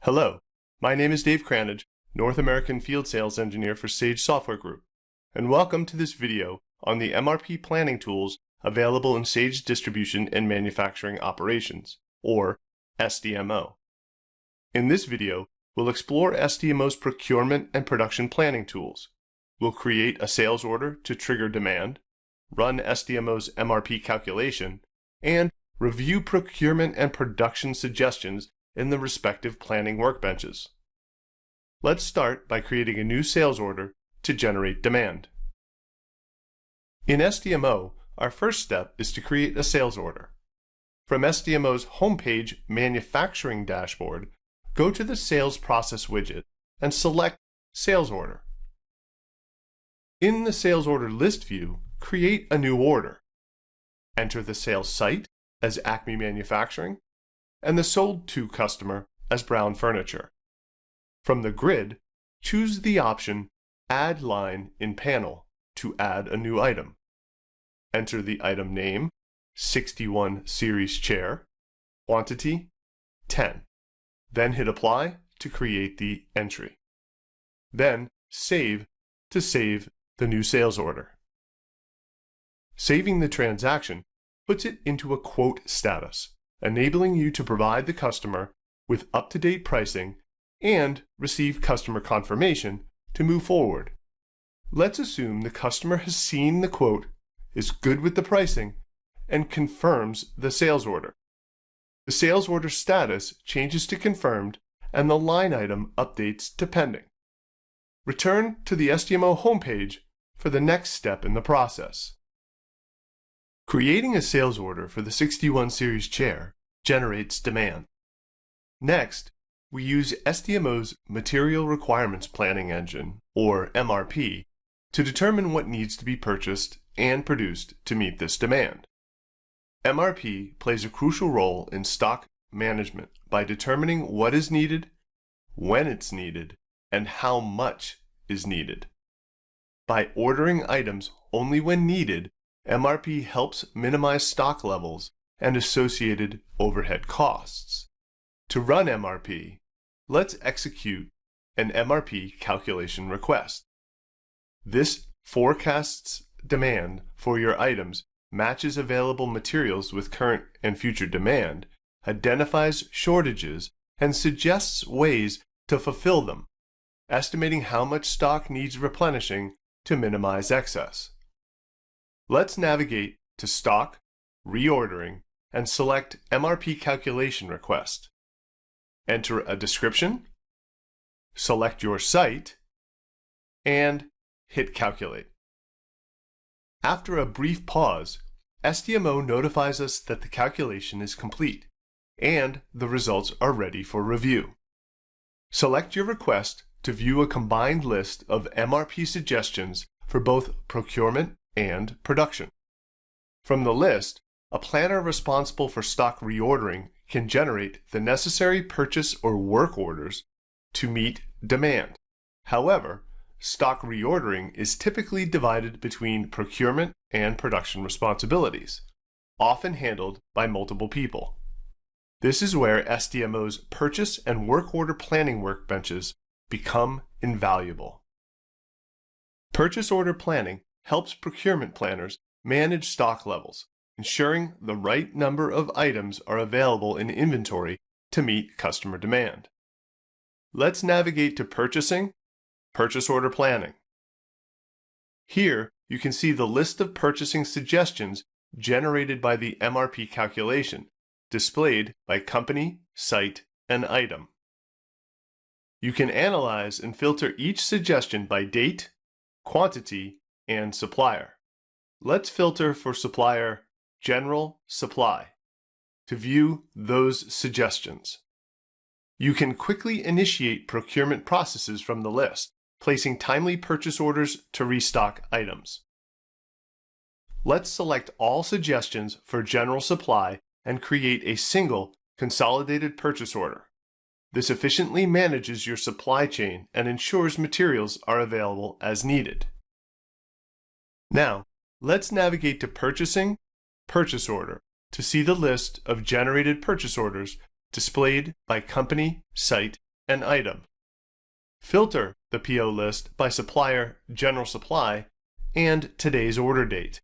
Hello, my name is Dave Cranage, North American Field Sales Engineer for Sage Software Group, and welcome to this video on the MRP planning tools available in Sage Distribution and Manufacturing Operations, or SDMO. In this video, we'll explore SDMO's procurement and production planning tools. We'll create a sales order to trigger demand, run SDMO's MRP calculation, and review procurement and production suggestions in the respective planning workbenches. Let's start by creating a new sales order to generate demand. In SDMO, our first step is to create a sales order. From SDMO's homepage manufacturing dashboard, go to the Sales Process widget and select Sales Order. In the Sales Order list view, create a new order. Enter the sales site as Acme Manufacturing and the sold to customer as Brown Furniture. From the grid, choose the option Add Line in Panel to add a new item. Enter the item name, 61 Series Chair, quantity, 10. Then hit Apply to create the entry. Then Save to save the new sales order. Saving the transaction puts it into a quote status, enabling you to provide the customer with up-to-date pricing and receive customer confirmation to move forward. Let's assume the customer has seen the quote, is good with the pricing, and confirms the sales order. The sales order status changes to confirmed and the line item updates to pending. Return to the SDMO homepage for the next step in the process. Creating a sales order for the 61 Series chair generates demand. Next, we use SDMO's Material Requirements Planning Engine, or MRP, to determine what needs to be purchased and produced to meet this demand. MRP plays a crucial role in stock management by determining what is needed, when it's needed, and how much is needed. By ordering items only when needed, MRP helps minimize stock levels and associated overhead costs. To run MRP, let's execute an MRP calculation request. This forecasts demand for your items, matches available materials with current and future demand, identifies shortages, and suggests ways to fulfill them, estimating how much stock needs replenishing to minimize excess. Let's navigate to Stock, Reordering, and select MRP Calculation Request. Enter a description, select your site, and hit Calculate. After a brief pause, SDMO notifies us that the calculation is complete and the results are ready for review. Select your request to view a combined list of MRP suggestions for both procurement and production. From the list, a planner responsible for stock reordering can generate the necessary purchase or work orders to meet demand. However, stock reordering is typically divided between procurement and production responsibilities, often handled by multiple people. This is where SDMO's purchase and work order planning workbenches become invaluable. Purchase order planning helps procurement planners manage stock levels, ensuring the right number of items are available in inventory to meet customer demand. Let's navigate to Purchasing, Purchase Order Planning. Here, you can see the list of purchasing suggestions generated by the MRP calculation, displayed by company, site, and item. You can analyze and filter each suggestion by date, quantity, and supplier. Let's filter for supplier General Supply to view those suggestions. You can quickly initiate procurement processes from the list, placing timely purchase orders to restock items. Let's select all suggestions for General Supply and create a single consolidated purchase order. This efficiently manages your supply chain and ensures materials are available as needed. Now, let's navigate to Purchasing, Purchase Order to see the list of generated purchase orders displayed by company, site, and item. Filter the PO list by supplier, general supply, and today's order date.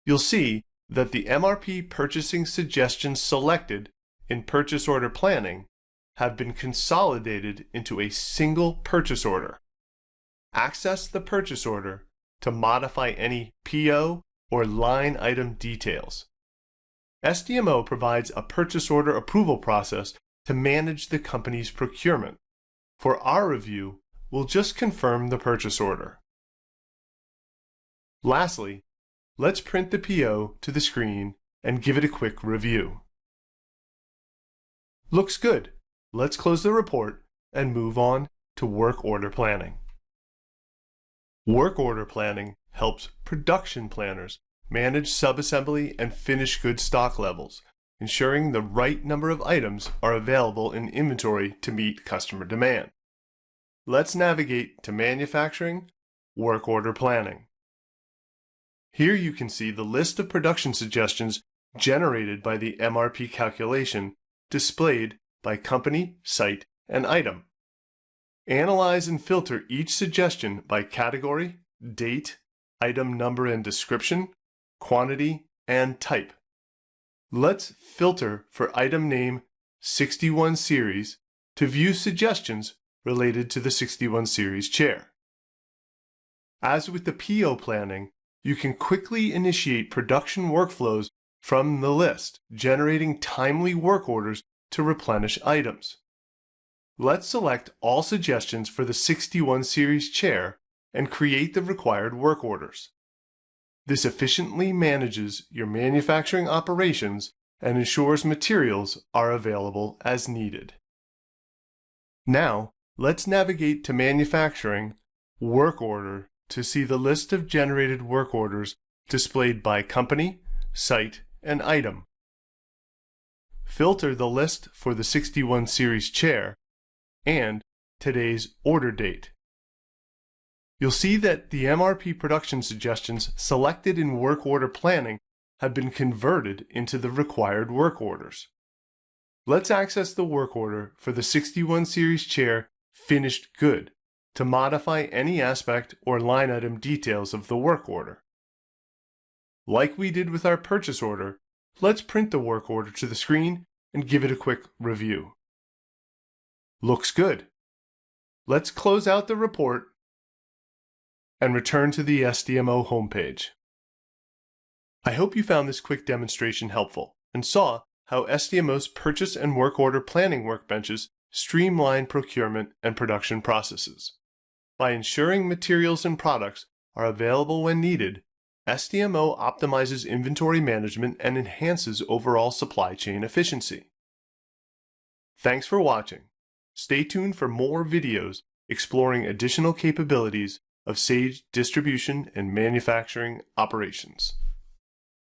You'll see that the MRP purchasing suggestions selected in purchase order planning have been consolidated into a single purchase order. Access the purchase order to modify any PO or line item details. SDMO provides a purchase order approval process to manage the company's procurement. For our review, we'll just confirm the purchase order. Lastly, let's print the PO to the screen and give it a quick review. Looks good. Let's close the report and move on to work order planning. Work order planning helps production planners manage subassembly and finished goods stock levels, ensuring the right number of items are available in inventory to meet customer demand. Let's navigate to manufacturing, work order planning. Here you can see the list of production suggestions generated by the MRP calculation displayed by company, site, and item. Analyze and filter each suggestion by category, date, item number and description, quantity, and type. Let's filter for item name 61 series to view suggestions related to the 61 series chair. As with the PO planning, you can quickly initiate production workflows from the list, generating timely work orders to replenish items. Let's select all suggestions for the 61 series chair and create the required work orders. This efficiently manages your manufacturing operations and ensures materials are available as needed. Now, let's navigate to manufacturing, work order to see the list of generated work orders displayed by company, site, and item. Filter the list for the 61 series chair and today's order date. You'll see that the MRP production suggestions selected in work order planning have been converted into the required work orders. Let's access the work order for the 61 series chair finished good to modify any aspect or line item details of the work order. Like we did with our purchase order, let's print the work order to the screen and give it a quick review. Looks good. Let's close out the report and return to the SDMO homepage. I hope you found this quick demonstration helpful and saw how SDMO's purchase and work order planning workbenches streamline procurement and production processes. By ensuring materials and products are available when needed, SDMO optimizes inventory management and enhances overall supply chain efficiency. Thanks for watching. Stay tuned for more videos exploring additional capabilities of Sage distribution and manufacturing operations.